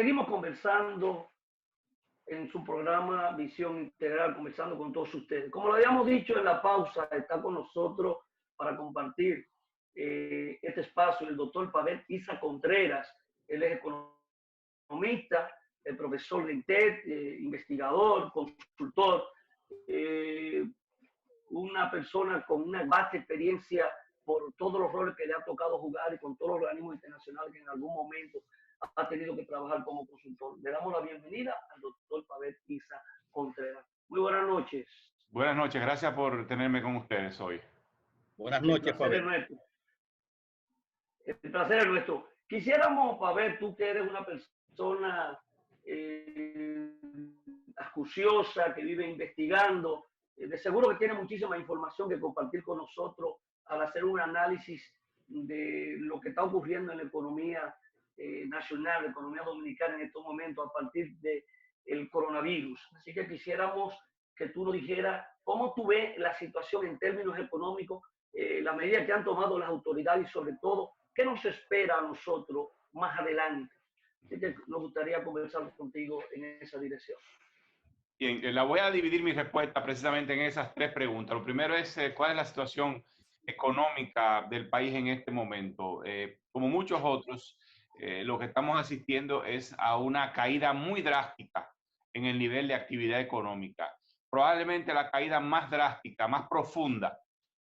Seguimos conversando en su programa Visión Integral, conversando con todos ustedes. Como lo habíamos dicho en la pausa, está con nosotros para compartir este espacio el doctor Pavel Isa Contreras. Él es economista, el profesor de INTED, investigador, consultor, una persona con una vasta experiencia por todos los roles que le ha tocado jugar y con todos los organismos internacionales que en algún momento ha tenido que trabajar como consultor. Le damos la bienvenida al doctor Pavel Isa Contreras. Muy buenas noches. Buenas noches, gracias por tenerme con ustedes hoy. Buenas noches, Pavel. El placer es nuestro. Quisiéramos, Pavel, tú que eres una persona acuciosa, que vive investigando, de seguro que tiene muchísima información que compartir con nosotros al hacer un análisis de lo que está ocurriendo en la economía nacional, la economía dominicana en estos momentos a partir del coronavirus. Así que quisiéramos que tú nos dijeras cómo tú ves la situación en términos económicos, la medida que han tomado las autoridades y sobre todo, qué nos espera a nosotros más adelante. Así que nos gustaría conversar contigo en esa dirección. Bien, la voy a dividir mi respuesta precisamente en esas tres preguntas. Lo primero es, ¿cuál es la situación económica del país en este momento? Como muchos otros, lo que estamos asistiendo es a una caída muy drástica en el nivel de actividad económica. Probablemente la caída más drástica, más profunda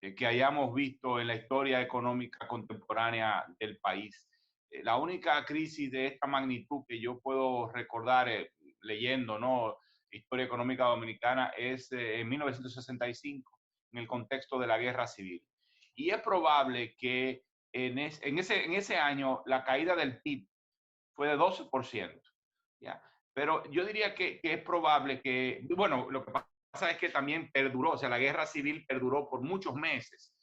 que hayamos visto en la historia económica contemporánea del país. La única crisis de esta magnitud que yo puedo recordar leyendo, ¿no?, historia económica dominicana es en 1965, en el contexto de la guerra civil. Y es probable que en ese año la caída del PIB fue de 12%. ¿Ya? Pero yo diría que es probable que, bueno, lo que pasa es que también perduró, o sea, la guerra civil perduró por muchos meses.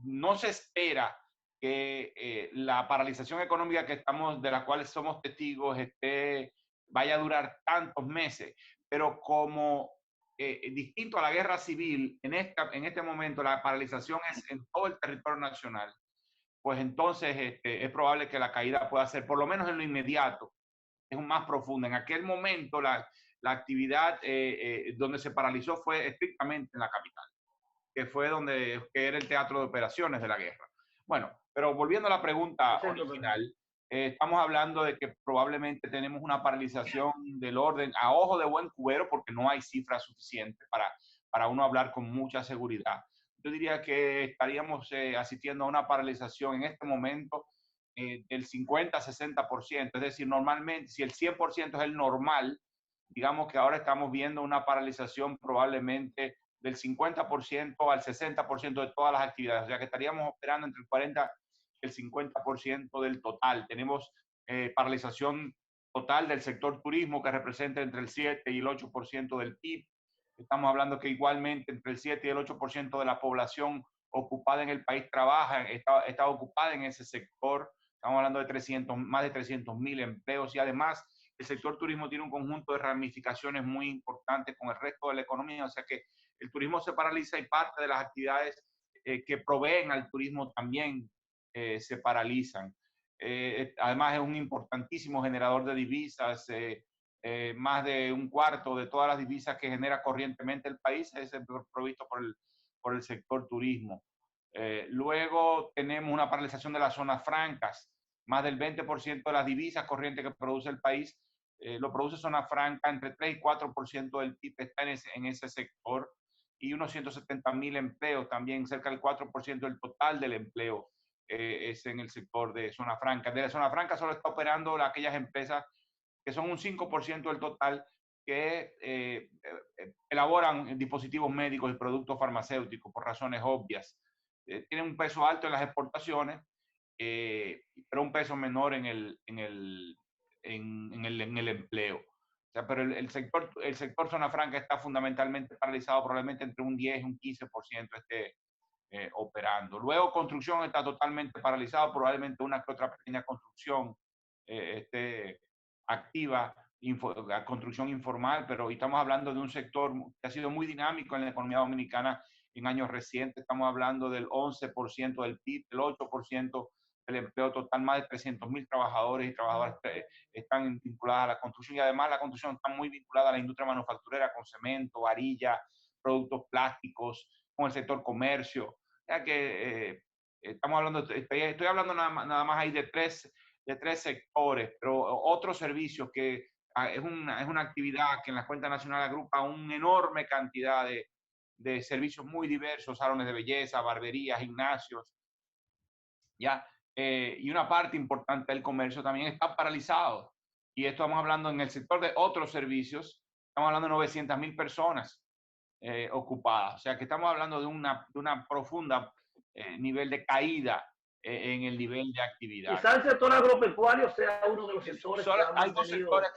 No se espera que la paralización económica de la cual somos testigos vaya a durar tantos meses, pero como distinto a la guerra civil, en este momento la paralización es en todo el territorio nacional, pues entonces es probable que la caída pueda ser, por lo menos en lo inmediato, es más profunda. En aquel momento la actividad donde se paralizó fue estrictamente en la capital, que era el teatro de operaciones de la guerra. Bueno, pero volviendo a la pregunta original, estamos hablando de que probablemente tenemos una paralización del orden a ojo de buen cubero porque no hay cifras suficientes para uno hablar con mucha seguridad. Yo diría que estaríamos asistiendo a una paralización en este momento del 50-60%. Es decir, normalmente, si el 100% es el normal, digamos que ahora estamos viendo una paralización probablemente del 50% al 60% de todas las actividades. O sea que estaríamos operando entre el 40 y el 50% del total. Tenemos paralización total del sector turismo que representa entre el 7 y el 8% del PIB. Estamos hablando que igualmente entre el 7 y el 8% de la población ocupada en el país está ocupada en ese sector. Estamos hablando de más de 300.000 empleos y además el sector turismo tiene un conjunto de ramificaciones muy importantes con el resto de la economía. O sea que el turismo se paraliza y parte de las actividades que proveen al turismo también se paralizan. Además es un importantísimo generador de divisas. Más de un cuarto de todas las divisas que genera corrientemente el país es provisto por el sector turismo. Luego tenemos una paralización de las zonas francas. Más del 20% de las divisas corrientes que produce el país lo produce zona franca, entre 3 y 4% del PIB está en ese sector y unos 170.000 empleos, también cerca del 4% del total del empleo es en el sector de zona franca. De la zona franca solo está operando aquellas empresas que son un 5% del total que elaboran dispositivos médicos y productos farmacéuticos por razones obvias. Tienen un peso alto en las exportaciones, pero un peso menor en el empleo. O sea, pero el sector zona franca está fundamentalmente paralizado, probablemente entre un 10 y un 15% esté operando. Luego construcción está totalmente paralizado, probablemente una que otra pequeña construcción esté activa, construcción informal, pero estamos hablando de un sector que ha sido muy dinámico en la economía dominicana en años recientes. Estamos hablando del 11% del PIB, el 8% el empleo total, más de 300.000 trabajadores y trabajadoras están vinculadas a la construcción, y además la construcción está muy vinculada a la industria manufacturera con cemento, varilla, productos plásticos, con el sector comercio. O sea que estamos hablando, estoy hablando nada más ahí de tres sectores, pero otros servicios que es una actividad que en la cuenta nacional agrupa una enorme cantidad de servicios muy diversos, salones de belleza, barberías, gimnasios, ¿ya? Y una parte importante del comercio también está paralizado. Y esto estamos hablando en el sector de otros servicios, estamos hablando de 900.000 personas ocupadas. O sea que estamos hablando de una profunda nivel de caída en el nivel de actividad. Quizás el sector agropecuario sea uno de los sectores que hay dos sectores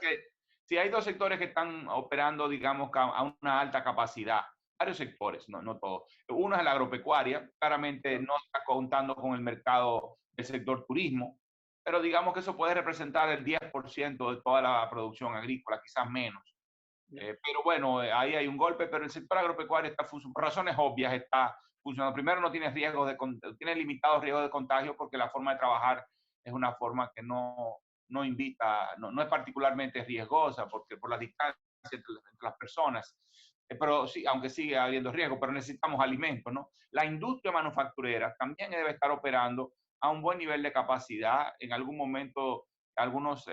sí, hay dos sectores que están operando, digamos, a una alta capacidad. Varios sectores, no todos. Uno es la agropecuaria, claramente no está contando con el mercado del sector turismo, pero digamos que eso puede representar el 10% de toda la producción agrícola, quizás menos. Pero bueno, ahí hay un golpe, pero el sector agropecuario está funcionando, por razones obvias está funcionando. Primero, no tiene tiene limitados riesgos de contagio porque la forma de trabajar es una forma que no invita, no es particularmente riesgosa porque por la distancia entre las personas. Pero sí, aunque sigue habiendo riesgo, pero necesitamos alimentos, ¿no? La industria manufacturera también debe estar operando a un buen nivel de capacidad. En algún momento, algunos,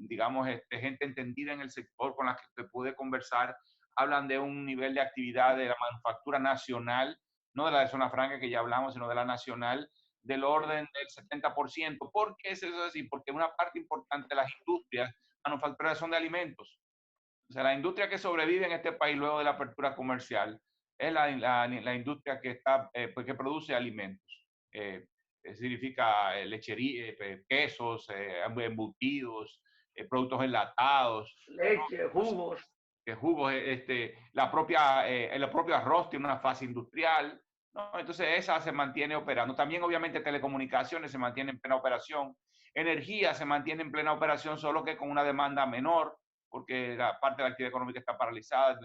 digamos, gente entendida en el sector con la que pude conversar, hablan de un nivel de actividad de la manufactura nacional, no de la de zona franca que ya hablamos, sino de la nacional, del orden del 70%. ¿Por qué es eso así? Porque una parte importante de las industrias manufactureras son de alimentos. O sea, la industria que sobrevive en este país luego de la apertura comercial es la industria que, pues que produce alimentos. Significa lechería, quesos, embutidos, productos enlatados. Leche, jugos. Jugos, el propio arroz tiene una fase industrial, ¿no? Entonces esa se mantiene operando. También obviamente telecomunicaciones se mantiene en plena operación. Energía se mantiene en plena operación, solo que con una demanda menor, porque la parte de la actividad económica está paralizada.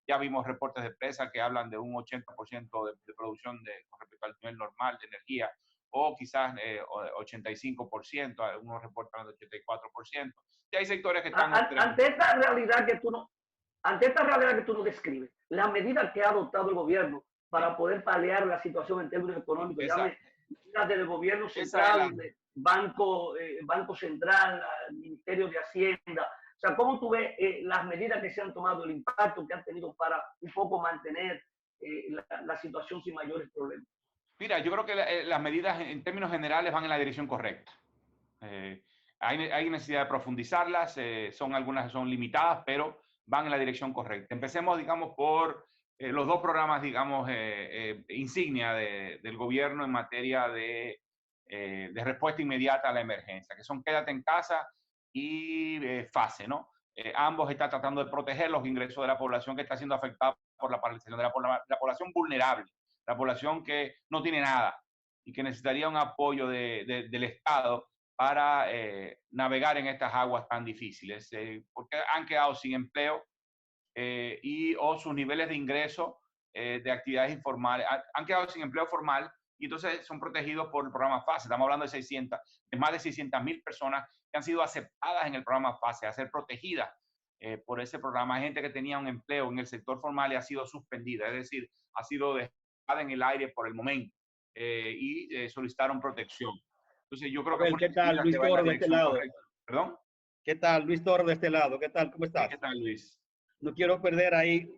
Ya vimos reportes de prensa que hablan de un 80% de producción con respecto al nivel normal de energía, o quizás 85%, algunos reportan de 84%. Y hay sectores que están... Ante esta realidad que tú nos describes, la medida que ha adoptado el gobierno para poder paliar la situación en términos económicos, ya del gobierno central, Banco Central, Ministerio de Hacienda. O sea, ¿cómo tú ves las medidas que se han tomado, el impacto que han tenido para un poco mantener la situación sin mayores problemas? Mira, yo creo que las medidas en términos generales van en la dirección correcta. Hay necesidad de profundizarlas, algunas son limitadas, pero van en la dirección correcta. Empecemos, digamos, por los dos programas, digamos, insignia del gobierno en materia de respuesta inmediata a la emergencia, que son Quédate en Casa y FASE, ¿no? Ambos están tratando de proteger los ingresos de la población que está siendo afectada por la paralización, de la población vulnerable, la población que no tiene nada y que necesitaría un apoyo del Estado para navegar en estas aguas tan difíciles, porque han quedado sin empleo o sus niveles de ingreso de actividades informales, han quedado sin empleo formal y entonces son protegidos por el programa FASE. Estamos hablando de más de 600.000 personas que han sido aceptadas en el programa FASE, a ser protegidas por ese programa. Hay gente que tenía un empleo en el sector formal y ha sido suspendida, es decir, ha sido dejada en el aire por el momento y solicitaron protección. Entonces yo creo que... ¿Qué tal, Luis Toro, de este lado? ¿Perdón? ¿Qué tal, Luis Toro, de este lado? ¿Qué tal? ¿Cómo estás? ¿Qué tal, Luis? No quiero perder ahí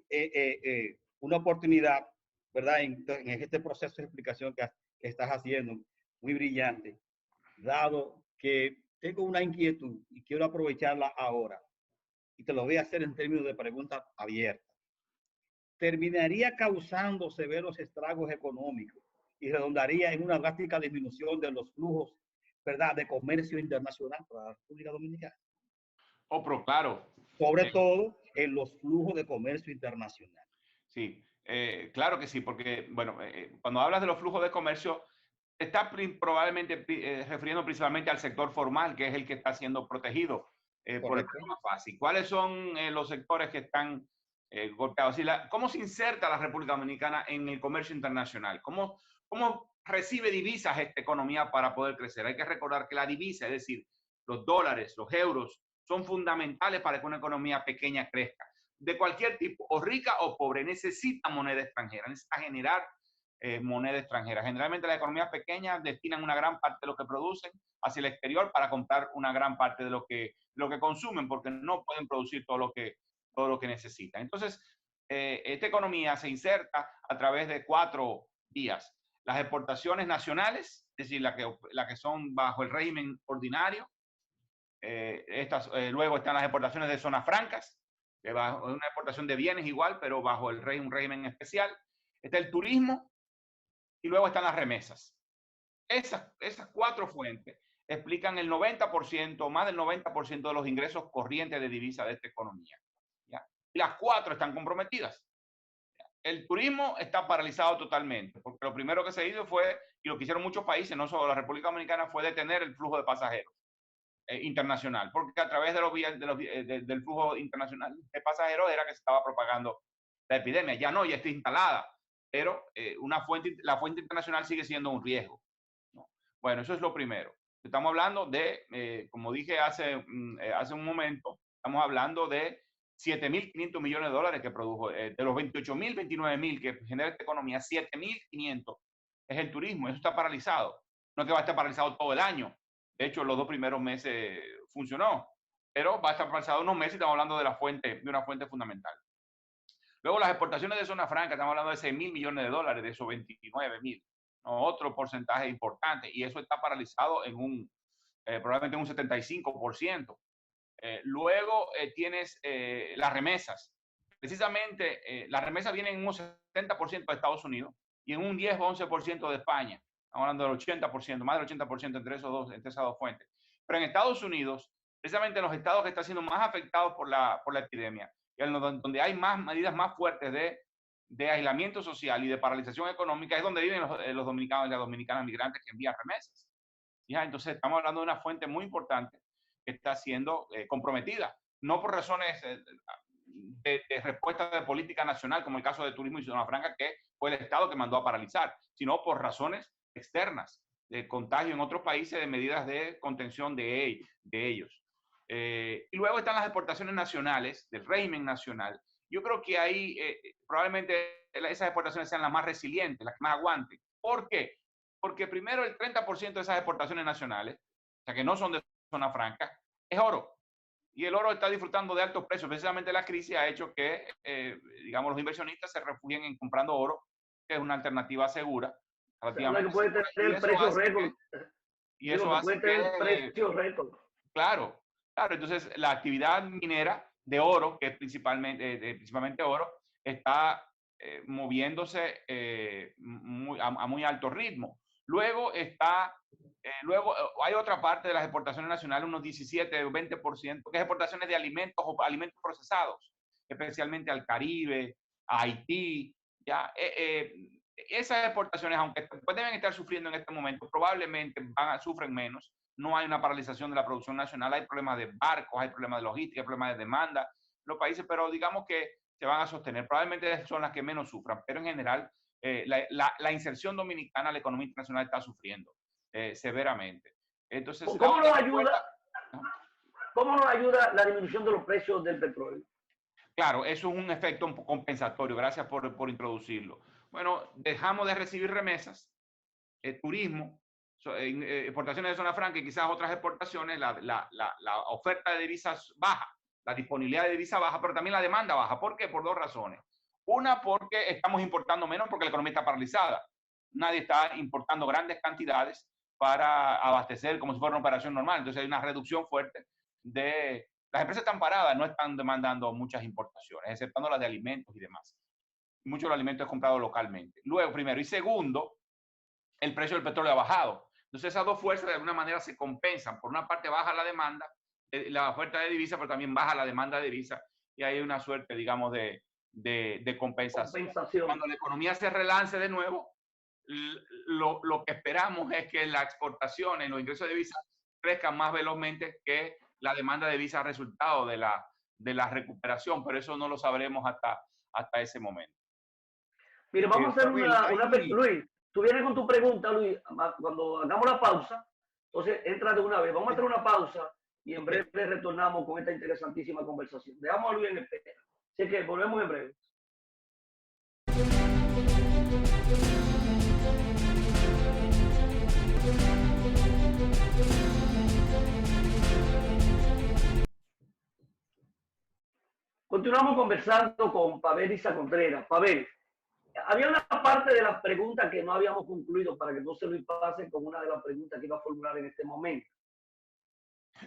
una oportunidad, ¿verdad? En este proceso de explicación que estás haciendo, muy brillante, dado que tengo una inquietud y quiero aprovecharla ahora. Y te lo voy a hacer en términos de preguntas abiertas. ¿Terminaría causando severos estragos económicos y redundaría en una drástica disminución de los flujos, ¿verdad?, de comercio internacional para la República Dominicana? Pero claro. Sobre todo en los flujos de comercio internacional. Sí, claro que sí, porque, bueno, cuando hablas de los flujos de comercio, te estás probablemente refiriendo principalmente al sector formal, que es el que está siendo protegido por el programa FASE. ¿Cuáles son los sectores que están golpeados? ¿Cómo se inserta la República Dominicana en el comercio internacional? ¿Cómo ¿Cómo recibe divisas esta economía para poder crecer? Hay que recordar que la divisa, es decir, los dólares, los euros, son fundamentales para que una economía pequeña crezca. De cualquier tipo, o rica o pobre, necesita moneda extranjera, necesita generar moneda extranjera. Generalmente las economías pequeñas destinan una gran parte de lo que producen hacia el exterior para comprar una gran parte de lo que consumen, porque no pueden producir todo lo que necesitan. Entonces, esta economía se inserta a través de 4 vías. Las exportaciones nacionales, es decir, las que son bajo el régimen ordinario. Luego están las exportaciones de zonas francas, que bajo una exportación de bienes igual, pero bajo un régimen especial. Está el turismo y luego están las remesas. Esas 4 fuentes explican el 90%, más del 90% de los ingresos corrientes de divisa de esta economía. ¿Ya? Y las 4 están comprometidas. El turismo está paralizado totalmente, porque lo primero que se hizo fue, y lo que hicieron muchos países, no solo la República Dominicana, fue detener el flujo de pasajeros internacional, porque a través del flujo internacional de pasajeros era que se estaba propagando la epidemia. Ya no, ya está instalada, pero la fuente internacional sigue siendo un riesgo, ¿no? Bueno, eso es lo primero. Estamos hablando de, como dije hace un momento, estamos hablando de 7.500 millones de dólares que produjo. De los 28.000, 29.000 que genera esta economía, 7.500 es el turismo. Eso está paralizado. No es que va a estar paralizado todo el año. De hecho, los 2 primeros meses funcionó, pero va a estar paralizado unos meses y estamos hablando de una fuente fundamental. Luego, las exportaciones de zona franca, estamos hablando de 6.000 millones de dólares, de esos 29.000, ¿no? Otro porcentaje importante, y eso está paralizado en probablemente en un 75%. Luego tienes las remesas. Precisamente, las remesas vienen en un 70% de Estados Unidos y en un 10 o 11% de España. Estamos hablando del 80%, más del 80% entre esas dos fuentes. Pero en Estados Unidos, precisamente en los estados que están siendo más afectados por la epidemia, y donde hay medidas más fuertes de aislamiento social y de paralización económica, es donde viven los dominicanos y las dominicanas migrantes que envían remesas. ¿Ya? Entonces, estamos hablando de una fuente muy importante que está siendo comprometida, no por razones de respuesta de política nacional, como el caso de turismo y zona franca, que fue el Estado que mandó a paralizar, sino por razones externas, de contagio en otros países, de medidas de contención de ellos. Y luego están las exportaciones nacionales, del régimen nacional. Yo creo que ahí probablemente esas exportaciones sean las más resilientes, las que más aguanten. ¿Por qué? Porque primero el 30% de esas exportaciones nacionales, o sea que no son de zona franca, es oro. Y el oro está disfrutando de altos precios. Precisamente la crisis ha hecho que, digamos, los inversionistas se refugien en comprando oro, que es una alternativa segura. Que puede tener el precio récord. Y eso hace que... Claro, claro. Entonces, la actividad minera de oro, que es principalmente oro, está moviéndose a muy alto ritmo. Luego hay otra parte de las exportaciones nacionales, unos 17 o 20%, que es exportaciones de alimentos o alimentos procesados, especialmente al Caribe, a Haití. ¿Ya? Esas exportaciones, aunque deben estar sufriendo en este momento, probablemente sufren menos. No hay una paralización de la producción nacional, hay problemas de barcos, hay problemas de logística, hay problemas de demanda. Los países, pero digamos que se van a sostener. Probablemente son las que menos sufran, pero en general la inserción dominicana a la economía internacional está sufriendo severamente. Entonces, ¿cómo nos ayuda la disminución de los precios del petróleo? Claro, eso es un efecto compensatorio. Gracias por introducirlo. Bueno, dejamos de recibir remesas, turismo, exportaciones de zona franca y quizás otras exportaciones, la oferta de divisas baja, la disponibilidad de divisas baja, pero también la demanda baja. ¿Por qué? Por 2 razones. Una, porque estamos importando menos porque la economía está paralizada. Nadie está importando grandes cantidades para abastecer como si fuera una operación normal. Entonces hay una reducción fuerte de... Las empresas están paradas, no están demandando muchas importaciones, exceptando las de alimentos y demás. Muchos de los alimentos es comprado localmente. Luego, primero. Y segundo, el precio del petróleo ha bajado. Entonces esas dos fuerzas de alguna manera se compensan. Por una parte baja la demanda, la oferta de divisas, pero también baja la demanda de divisas y hay una suerte, digamos, de compensación. Cuando la economía se relance de nuevo, lo que esperamos es que las exportaciones, los ingresos de divisas crezcan más velozmente que la demanda de divisas resultado de la recuperación, pero eso no lo sabremos hasta ese momento. Mire, vamos a hacer Luis, tú vienes con tu pregunta, Luis, cuando hagamos la pausa, entonces entra de una vez. Vamos a hacer una pausa y en breve retornamos con esta interesantísima conversación. Dejamos a Luis en espera. Así que volvemos en breve. Continuamos conversando con Pavel Isa Contreras. Pavel, había una parte de las preguntas que no habíamos concluido para que no se lo pase con una de las preguntas que iba a formular en este momento.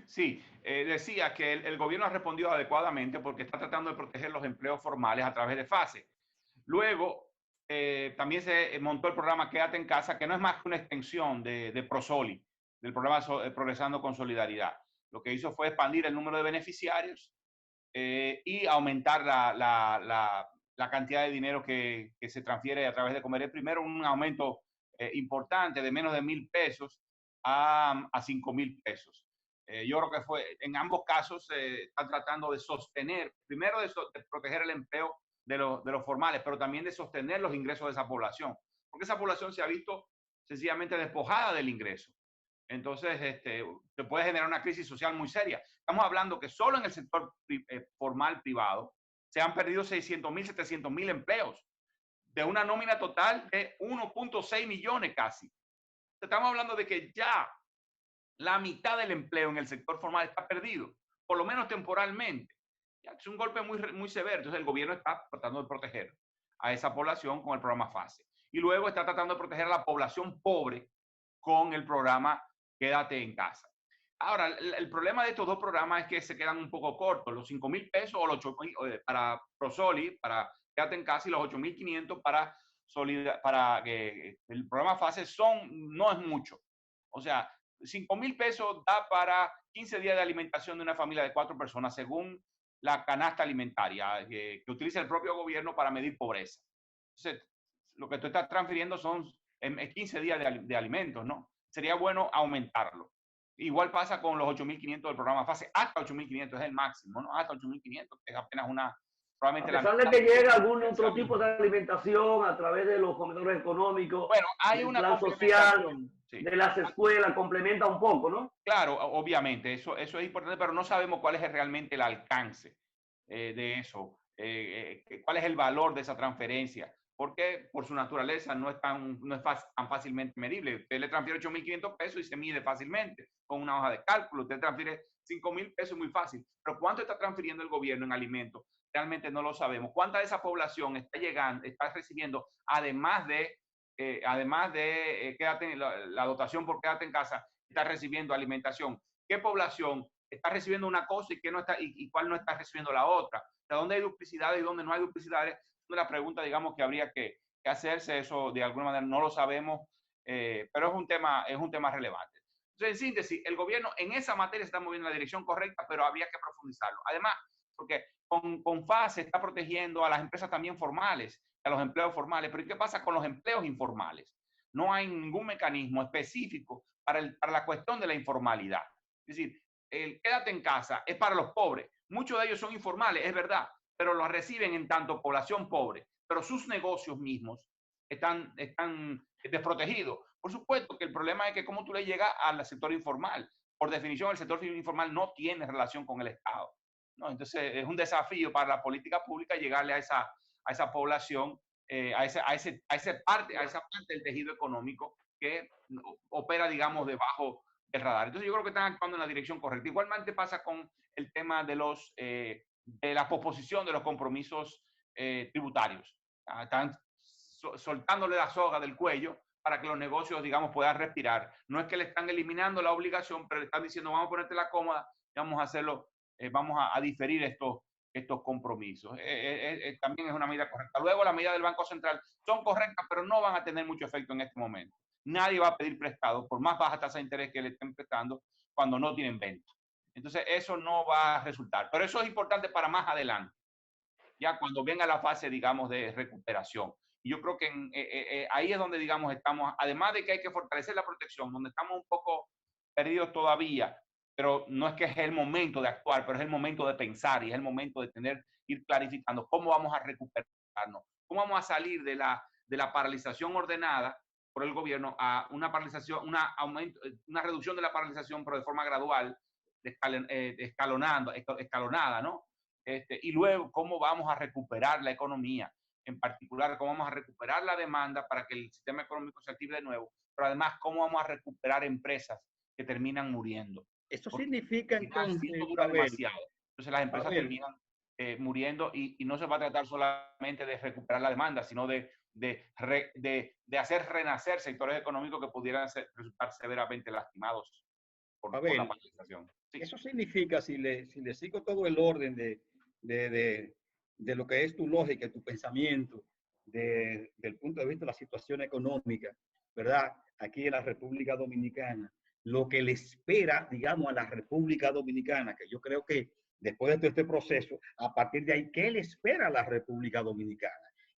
Sí, decía que el gobierno ha respondido adecuadamente porque está tratando de proteger los empleos formales a través de FASE. Luego, también se montó el programa Quédate en Casa, que no es más que una extensión de Prosoli, del programa Progresando con Solidaridad. Lo que hizo fue expandir el número de beneficiarios y aumentar la cantidad de dinero que se transfiere a través de Comer. Primero, un aumento importante de menos de 1.000 pesos a 5.000 pesos. Yo creo que fue, en ambos casos están tratando de sostener, primero de proteger el empleo de los formales, pero también de sostener los ingresos de esa población, porque esa población se ha visto sencillamente despojada del ingreso. Entonces, se puede generar una crisis social muy seria. Estamos hablando que solo en el sector formal privado se han perdido 600.000, 700.000 empleos, de una nómina total de 1.6 millones casi. Estamos hablando de que ya la mitad del empleo en el sector formal está perdido, por lo menos temporalmente. Es un golpe muy severo. Entonces el gobierno está tratando de proteger a esa población con el programa FASE. Y luego está tratando de proteger a la población pobre con el programa Quédate en Casa. Ahora, el problema de estos dos programas es que se quedan un poco cortos. Los 5.000 pesos o los 8.000 para Prosoli, para Quédate en Casa, y los 8.500 para el programa FASE no es mucho. O sea, 5.000 pesos da para 15 días de alimentación de una familia de 4 personas, según la canasta alimentaria que utiliza el propio gobierno para medir pobreza. Entonces, lo que tú estás transfiriendo son 15 días de alimentos, ¿no? Sería bueno aumentarlo. Igual pasa con los 8.500 del programa FASE, hasta 8.500 es el máximo, ¿no? Hasta 8.500, que es apenas probablemente a pesar de que llega algún otro tipo de alimentación a través de los comedores económicos, bueno, hay del una plan social, sí, de las escuelas, complementa un poco, ¿no? Claro, obviamente, eso es importante, pero no sabemos cuál es realmente el alcance de eso, cuál es el valor de esa transferencia, porque por su naturaleza no es tan fácilmente medible. Usted le transfiere 8.500 pesos y se mide fácilmente con una hoja de cálculo. Usted transfiere 5.000 pesos muy fácil, pero ¿cuánto está transfiriendo el gobierno en alimentos? Realmente no lo sabemos. ¿Cuánta de esa población está recibiendo, además de la dotación por Quédate en Casa, está recibiendo alimentación? ¿Qué población está recibiendo una cosa y cuál no está recibiendo la otra? ¿De dónde hay duplicidades y dónde no hay duplicidades? Es una pregunta, digamos, que habría que hacerse. Eso de alguna manera no lo sabemos, pero es un tema relevante. Entonces, en síntesis, el gobierno en esa materia se está moviendo en la dirección correcta, pero habría que profundizarlo. Además, porque con FASE está protegiendo a las empresas también formales, a los empleos formales, pero ¿qué pasa con los empleos informales? No hay ningún mecanismo específico para la cuestión de la informalidad. Es decir, el Quédate en Casa es para los pobres. Muchos de ellos son informales, es verdad, pero los reciben en tanto población pobre, pero sus negocios mismos están desprotegidos. Por supuesto que el problema es que cómo tú le llegas al sector informal. Por definición, el sector informal no tiene relación con el Estado, ¿no? Entonces, es un desafío para la política pública llegarle a esa población, a esa parte del tejido económico que opera, digamos, debajo del radar. Entonces, yo creo que están actuando en la dirección correcta. Igualmente pasa con el tema de la posposición de los compromisos tributarios. Están soltándole la soga del cuello para que los negocios, digamos, puedan respirar. No es que le están eliminando la obligación, pero le están diciendo, vamos a ponerte la cómoda, vamos a hacerlo, vamos a diferir estos compromisos. También es una medida correcta. Luego, las medidas del Banco Central son correctas, pero no van a tener mucho efecto en este momento. Nadie va a pedir prestado, por más baja tasa de interés que le estén prestando, cuando no tienen venta. Entonces, eso no va a resultar. Pero eso es importante para más adelante, ya cuando venga la fase, digamos, de recuperación. Y yo creo que ahí es donde, digamos, estamos, además de que hay que fortalecer la protección, donde estamos un poco perdidos todavía, pero no es que es el momento de actuar, pero es el momento de pensar y es el momento de ir clarificando cómo vamos a recuperarnos, cómo vamos a salir de la paralización ordenada, por el gobierno a una paralización, una reducción de la paralización, pero de forma gradual, escalonada, ¿no? Y luego, ¿cómo vamos a recuperar la economía? En particular, ¿cómo vamos a recuperar la demanda para que el sistema económico se active de nuevo? Pero además, ¿cómo vamos a recuperar empresas que terminan muriendo? Eso Porque significa al final, entonces, si esto dura Pavel, demasiado, entonces las empresas Pavel, terminan muriendo y no se va a tratar solamente de recuperar la demanda, sino de hacer renacer sectores económicos que pudieran resultar severamente lastimados por la Pavel, paralización. Sí. eso significa, si le sigo todo el orden de, de, de lo que es tu lógica, tu pensamiento, del punto de vista de la situación económica, ¿verdad? Aquí en la República Dominicana, lo que le espera, digamos, a la República Dominicana, que yo creo que después de todo este proceso, a partir de ahí, ¿qué le espera a la República Dominicana?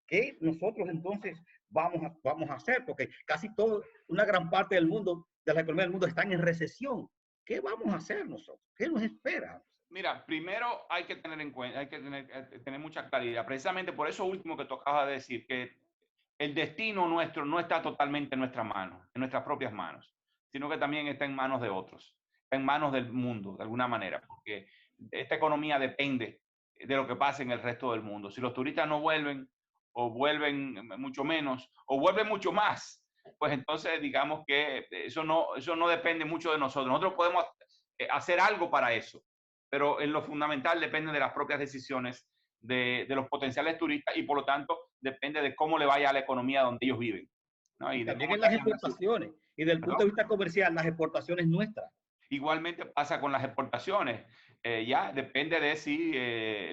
¿Qué nosotros entonces vamos a hacer? Porque casi todo, una gran parte del mundo, de la economía del mundo, están en recesión. ¿Qué vamos a hacer nosotros? ¿Qué nos espera? Mira, primero hay que tener en cuenta, hay que tener mucha claridad. Precisamente por eso último que tú acabas de decir, que el destino nuestro no está totalmente en nuestras manos, en nuestras propias manos, sino que también está en manos de otros, está en manos del mundo, de alguna manera, porque esta economía depende de lo que pase en el resto del mundo. Si los turistas no vuelven, o vuelven mucho menos, o vuelven mucho más, pues entonces digamos que eso no depende mucho de nosotros. Nosotros podemos hacer algo para eso, pero en lo fundamental depende de las propias decisiones de los potenciales turistas y por lo tanto depende de cómo le vaya a la economía donde ellos viven, ¿no? Y Y de también cómo en las tengan exportaciones. Y del punto de vista comercial, las exportaciones nuestras. Igualmente pasa con las exportaciones. Ya depende de si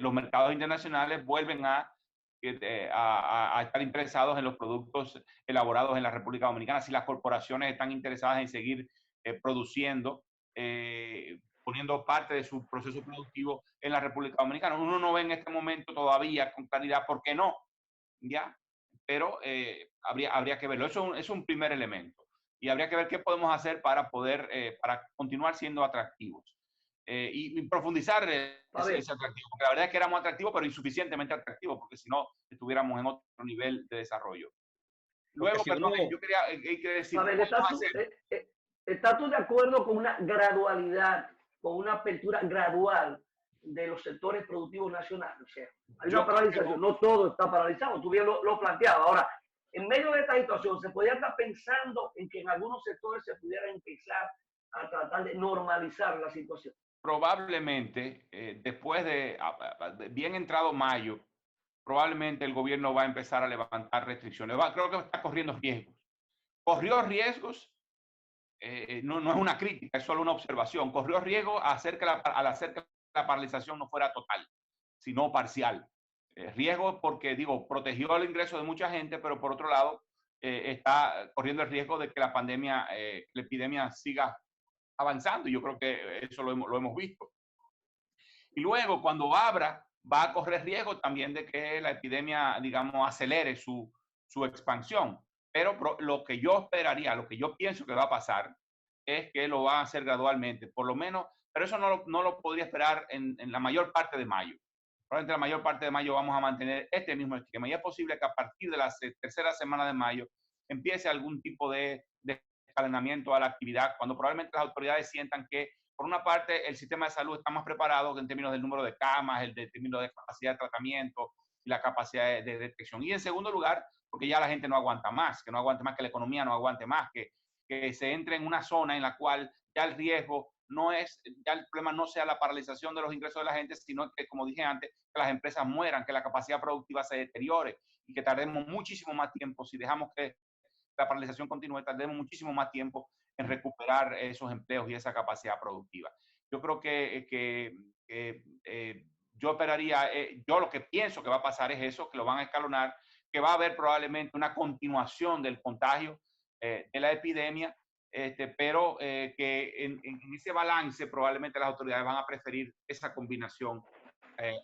los mercados internacionales vuelven a estar interesados en los productos elaborados en la República Dominicana, si las corporaciones están interesadas en seguir produciendo, poniendo parte de su proceso productivo en la República Dominicana. Uno no ve en este momento todavía con claridad por qué no, ¿ya? Pero habría que verlo. Eso es un primer elemento. Y habría que ver qué podemos hacer para poder, para continuar siendo atractivos. Y profundizar ese atractivo, porque la verdad es que éramos atractivos, pero insuficientemente atractivos, porque si no, estuviéramos en otro nivel de desarrollo. Luego, Si perdón, uno, yo quería decir, Pavel, ¿estás tú de acuerdo con una gradualidad, con una apertura gradual de los sectores productivos nacionales? O sea, hay una paralización, no todo está paralizado, tú bien lo planteabas. Ahora, en medio de esta situación, ¿se podría estar pensando en que en algunos sectores se pudiera empezar a tratar de normalizar la situación? probablemente, después de bien entrado mayo, probablemente el gobierno va a empezar a levantar restricciones. Creo que está corriendo riesgos. Corrió riesgos, no es una crítica, es solo una observación. Corrió riesgo al hacer que la paralización no fuera total, sino parcial. Riesgo porque, digo, protegió el ingreso de mucha gente, pero por otro lado, está corriendo el riesgo de que la pandemia, la epidemia siga avanzando. Y yo creo que eso lo hemos visto. Y luego, cuando abra, va a correr riesgo también de que la epidemia, digamos, acelere su expansión. Pero lo que yo esperaría, lo que yo pienso que va a pasar, es que lo va a hacer gradualmente, por lo menos, pero eso no lo podría esperar en la mayor parte de mayo. Probablemente la mayor parte de mayo vamos a mantener este mismo esquema. Y es posible que a partir de la tercera semana de mayo empiece algún tipo de escalonamiento a la actividad, cuando probablemente las autoridades sientan que por una parte, el sistema de salud está más preparado en términos del número de camas, en términos de capacidad de tratamiento y la capacidad de detección. Y en segundo lugar, porque ya la gente no aguanta más, que la economía no aguante más, que se entre en una zona en la cual ya el riesgo no es, ya el problema no sea la paralización de los ingresos de la gente, sino que, como dije antes, que las empresas mueran, que la capacidad productiva se deteriore y que tardemos muchísimo más tiempo si dejamos que la paralización continúe, tardemos muchísimo más tiempo en recuperar esos empleos y esa capacidad productiva. Yo creo que yo esperaría, yo lo que pienso que va a pasar es eso, que lo van a escalonar, que va a haber probablemente una continuación del contagio de la epidemia, pero que en ese balance probablemente las autoridades van a preferir esa combinación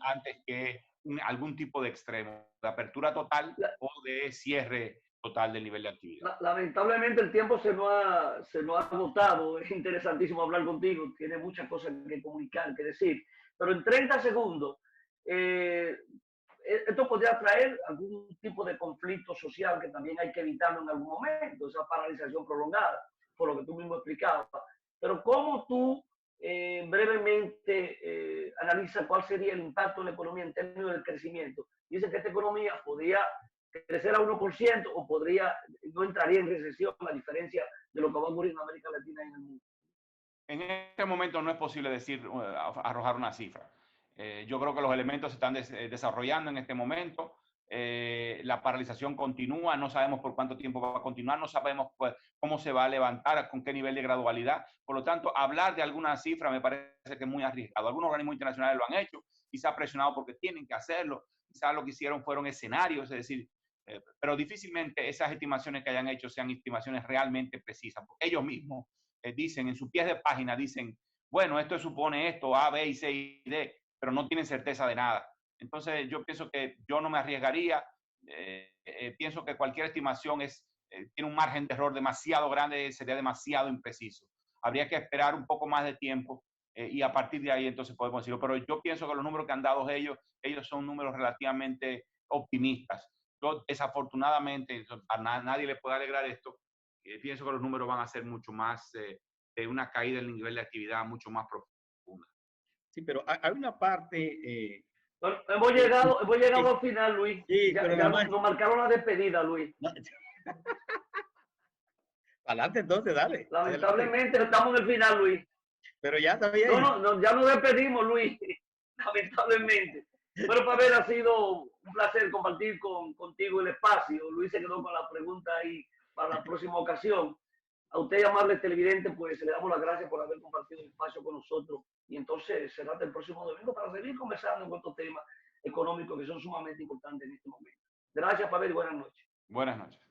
antes que algún tipo de extremo, de apertura total o de cierre total del nivel de actividad. Lamentablemente el tiempo se nos ha agotado. Es interesantísimo hablar contigo. Tiene muchas cosas que comunicar, que decir. Pero en 30 segundos, esto podría traer algún tipo de conflicto social que también hay que evitarlo en algún momento, esa paralización prolongada, por lo que tú mismo explicabas. Pero ¿cómo tú brevemente analizas cuál sería el impacto en la economía en términos del crecimiento? Dice que esta economía podría crecer a 1% o no entraría en recesión, a diferencia de lo que va a ocurrir en América Latina y en el mundo. En este momento no es posible arrojar una cifra. Yo creo que los elementos se están desarrollando en este momento. La paralización continúa, no sabemos por cuánto tiempo va a continuar, no sabemos pues, cómo se va a levantar, con qué nivel de gradualidad. Por lo tanto, hablar de alguna cifra me parece que es muy arriesgado. Algunos organismos internacionales lo han hecho, quizá presionados porque tienen que hacerlo, quizá lo que hicieron fueron escenarios, es decir, pero difícilmente esas estimaciones que hayan hecho sean estimaciones realmente precisas, porque ellos mismos dicen en sus pies de página, dicen, bueno, esto supone esto, A, B, y C y D, pero no tienen certeza de nada. Entonces yo pienso que yo no me arriesgaría, pienso que cualquier estimación tiene un margen de error demasiado grande, sería demasiado impreciso. Habría que esperar un poco más de tiempo y a partir de ahí entonces podemos decirlo. Pero yo pienso que los números que han dado ellos son números relativamente optimistas. Yo, desafortunadamente, a nadie le puede alegrar esto, pienso que los números van a ser mucho más de una caída en el nivel de actividad mucho más profunda. Sí, pero hay una parte... Bueno, hemos llegado al final, Luis. Sí, ya pero nos marcaron la despedida, Luis. No. Adelante entonces, dale. Lamentablemente adelante. Estamos en el final, Luis. Pero ya está bien. No, ya nos despedimos, Luis. Lamentablemente. Pero Pavel, ha sido un placer compartir contigo el espacio. Luis se quedó con la pregunta ahí para la próxima ocasión. A usted, amable televidente, pues le damos las gracias por haber compartido el espacio con nosotros. Y entonces será hasta el próximo domingo para seguir conversando en estos temas económicos que son sumamente importantes en este momento. Gracias, Pavel, y buenas noches. Buenas noches.